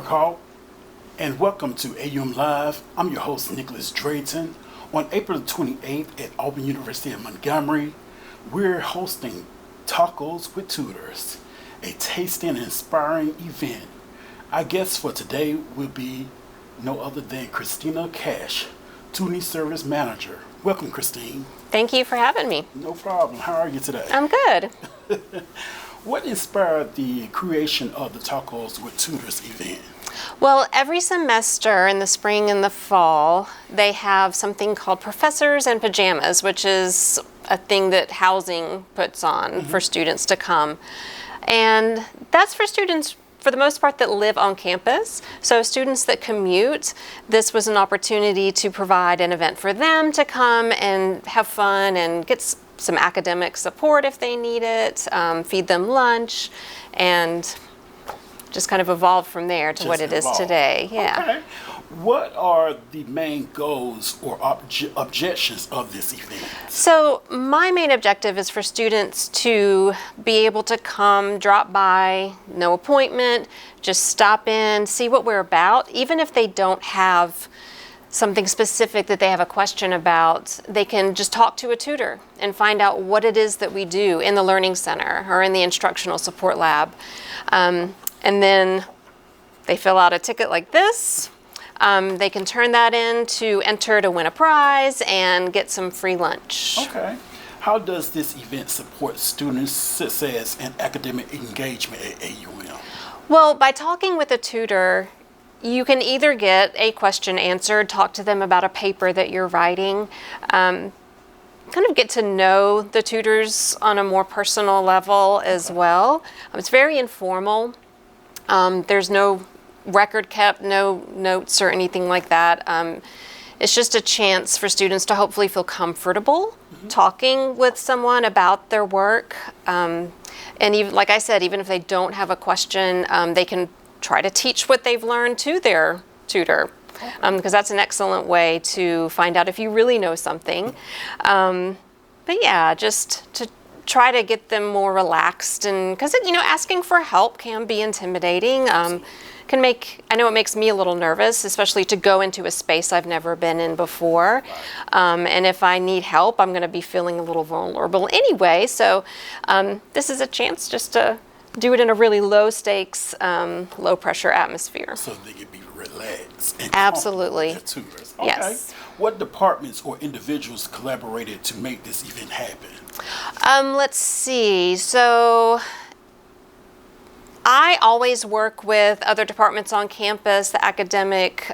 Call, and welcome to AUM Live. I'm your host, Nicholas Drayton. On April 28th at Auburn University in Montgomery, we're hosting Tacos with Tutors, a tasty and inspiring event. Our guest for today will be no other than Christina Cash, tutoring service manager. Welcome, Christine. Thank you for having me. No problem. How are you today? I'm good. What inspired the creation of the Tacos with Tutors event? Well, every semester in the spring and the fall, they have something called Professors in Pajamas, which is a thing that housing puts on for students to come. And that's for students, for the most part, that live on campus. So students that commute, this was an opportunity to provide an event for them to come and have fun and get some academic support if they need it, feed them lunch, and just kind of evolve from there to what it is today. Yeah. Okay. What are the main goals or objections of this event? So my main objective is for students to be able to come, drop by, no appointment, just stop in, see what we're about. Even if they don't have something specific that they have a question about, they can just talk to a tutor and find out what it is that we do in the Learning Center or in the Instructional Support Lab. And then they fill out a ticket like this. They can turn that in to enter to win a prize and get some free lunch. Okay. How does this event support students' success and academic engagement at AUM? Well, by talking with a tutor, you can either get a question answered, talk to them about a paper that you're writing, kind of get to know the tutors on a more personal level as well. It's very informal. There's no record kept, no notes or anything like that. It's just a chance for students to hopefully feel comfortable talking with someone about their work. And even, like I said, even if they don't have a question, they can try to teach what they've learned to their tutor, because that's an excellent way to find out if you really know something. But yeah, just to try to get them more relaxed, and because asking for help can be intimidating. I know it makes me a little nervous, especially to go into a space I've never been in before. And if I need help, I'm going to be feeling a little vulnerable anyway. So this is a chance just to do it in a really low stakes, low pressure atmosphere. So they can be relaxed and absolutely. With their tutors. Okay. Yes. What departments or individuals collaborated to make this event happen? Let's see. So I always work with other departments on campus, the academic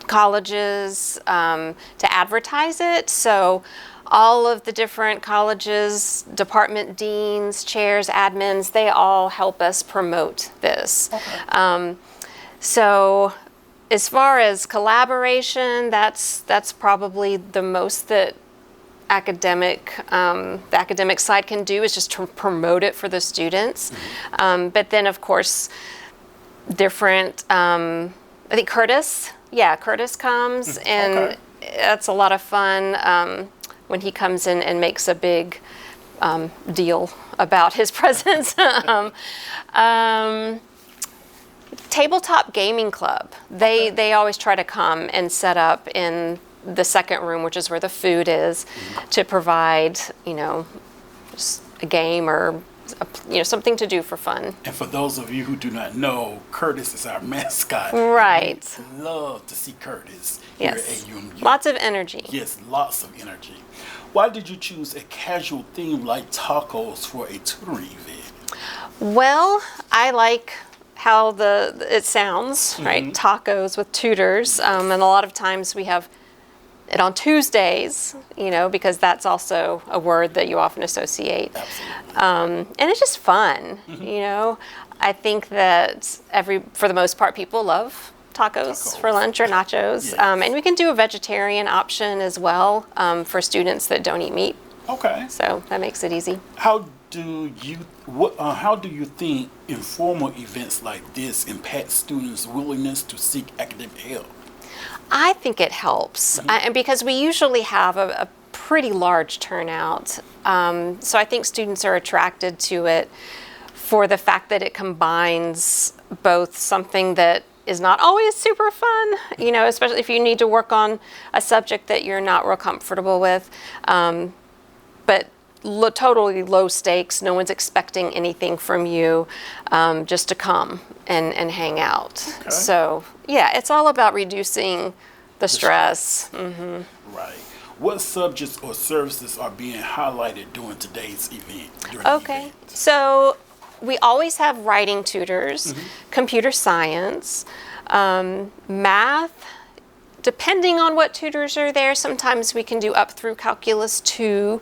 colleges, to advertise it. So all of the different colleges, department deans, chairs, admins, they all help us promote this. Okay. So as far as collaboration, that's probably the most that the academic side can do, is just to promote it for the students. But then, of course, different, I think Curtis comes, and that's a lot of fun when he comes in and makes a big deal about his presence. Tabletop Gaming Club, they always try to come and set up in the second room, which is where the food is, to provide, just a game or something to do for fun. And for those of you who do not know, Curtis is our mascot. Right. We love to see Curtis yes. here at AUM. Lots of energy. Yes, lots of energy. Why did you choose a casual theme like tacos for a tutoring event? Well, I like how it sounds, right? Tacos with tutors. And a lot of times we have it on Tuesdays, because that's also a word that you often associate. Absolutely. And it's just fun, I think that for the most part, people love tacos for lunch or nachos. Yes. And we can do a vegetarian option as well for students that don't eat meat. Okay. So that makes it easy. How do you think informal events like this impact students' willingness to seek academic help? I think it helps, and because we usually have a pretty large turnout. So I think students are attracted to it for the fact that it combines both something that is not always super fun, especially if you need to work on a subject that you're not real comfortable with, but totally low stakes. No one's expecting anything from you, just to come and hang out. Okay. So yeah, it's all about reducing the stress. Right. What subjects or services are being highlighted during today's event? Okay. So we always have writing tutors, computer science, math. Depending on what tutors are there, sometimes we can do up through Calculus 2,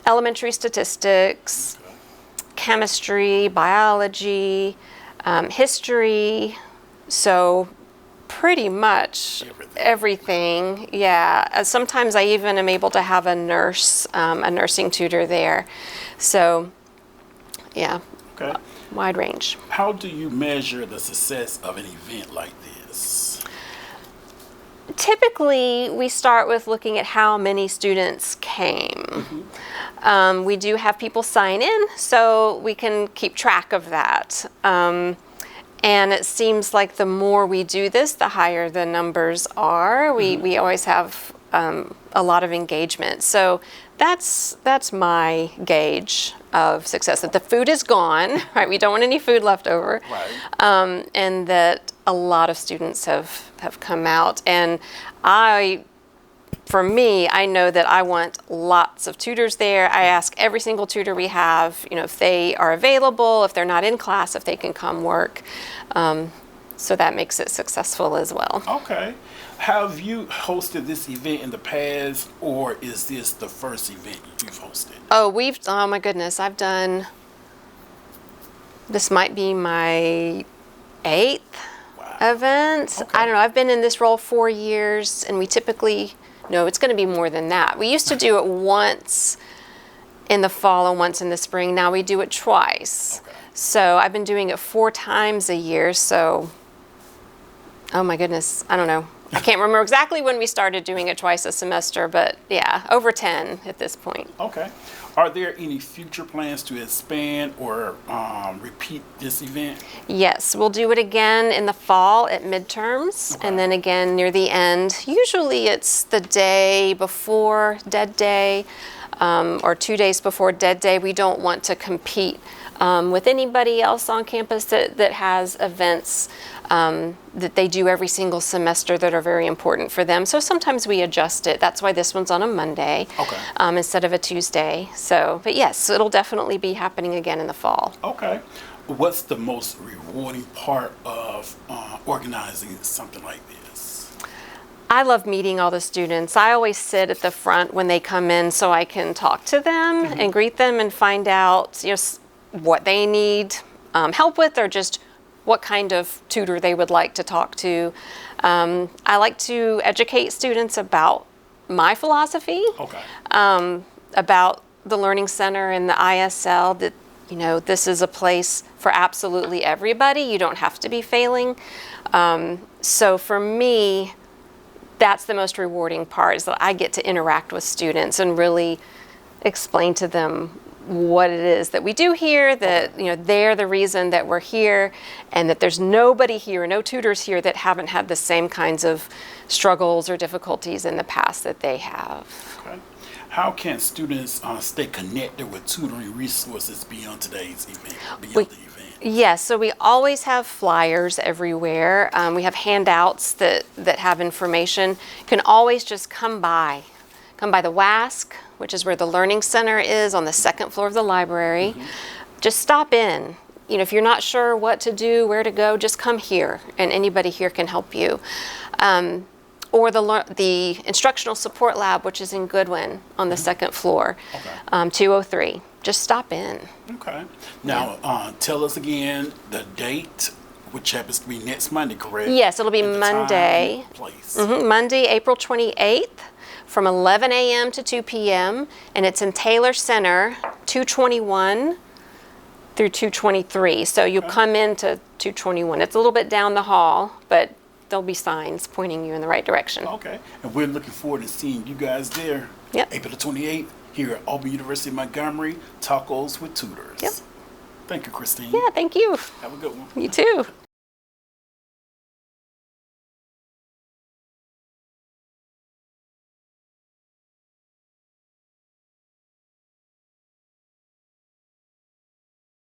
elementary statistics, chemistry, biology, history. So pretty much everything. Yeah. Sometimes I even am able to have a nursing tutor there. So yeah, Okay. wide range. How do you measure the success of an event like this? Typically, we start with looking at how many students came. We do have people sign in, so we can keep track of that. And it seems like the more we do this, the higher the numbers are. We always have a lot of engagement. So that's my gauge of success. That the food is gone, right? We don't want any food left over. Right. And that a lot of students have come out. And for me, I know that I want lots of tutors there. I ask every single tutor we have, if they are available, if they're not in class, if they can come work. So that makes it successful as well. Okay. Have you hosted this event in the past, or is this the first event you've hosted? Oh my goodness, this might be my 8th event. Okay. I don't know, I've been in this role 4 years, and we typically, no, it's going to be more than that. We used to do it once in the fall and once in the spring. Now we do it twice. Okay. So I've been doing it 4 times a year. So, oh my goodness, I don't know. I can't remember exactly when we started doing it twice a semester, but yeah, over 10 at this point. Okay. Are there any future plans to expand or repeat this event? Yes, we'll do it again in the fall at midterms, Okay. and then again near the end. Usually it's the day before Dead Day, or 2 days before Dead Day. We don't want to compete with anybody else on campus that has events that they do every single semester that are very important for them. So sometimes we adjust it. That's why this one's on a Monday, Okay. Instead of a Tuesday. So, but yes, it'll definitely be happening again in the fall. Okay. What's the most rewarding part of organizing something like this? I love meeting all the students. I always sit at the front when they come in so I can talk to them and greet them and find out, what they need help with, or just what kind of tutor they would like to talk to. I like to educate students about my philosophy, Okay. about the Learning Center and the ISL, that this is a place for absolutely everybody. You don't have to be failing. So for me, that's the most rewarding part, is that I get to interact with students and really explain to them what it is that we do here, that they're the reason that we're here, and that there's nobody here, no tutors here, that haven't had the same kinds of struggles or difficulties in the past that they have. Okay. How can students stay connected with tutoring resources beyond today's event, beyond the event? Yes, so we always have flyers everywhere. We have handouts that have information. You can always just come by the WASC, which is where the Learning Center is, on the 2nd floor of the library. Just stop in. If you're not sure what to do, where to go, just come here, and anybody here can help you. Or the Instructional Support Lab, which is in Goodwin on the 2nd floor, Okay. 203. Just stop in. Okay. Now, tell us again the date, which happens to be next Monday, correct? Yes, it'll be And the Monday. time, place. Monday, April 28th, from 11 a.m. to 2 p.m., and it's in Taylor Center, 221 through 223. So you come into 221. It's a little bit down the hall, but there'll be signs pointing you in the right direction. Okay. And we're looking forward to seeing you guys there. Yep. April the 28th, here at Auburn University Montgomery, Tacos with Tutors. Yep. Thank you, Christine. Yeah, thank you. Have a good one. You too.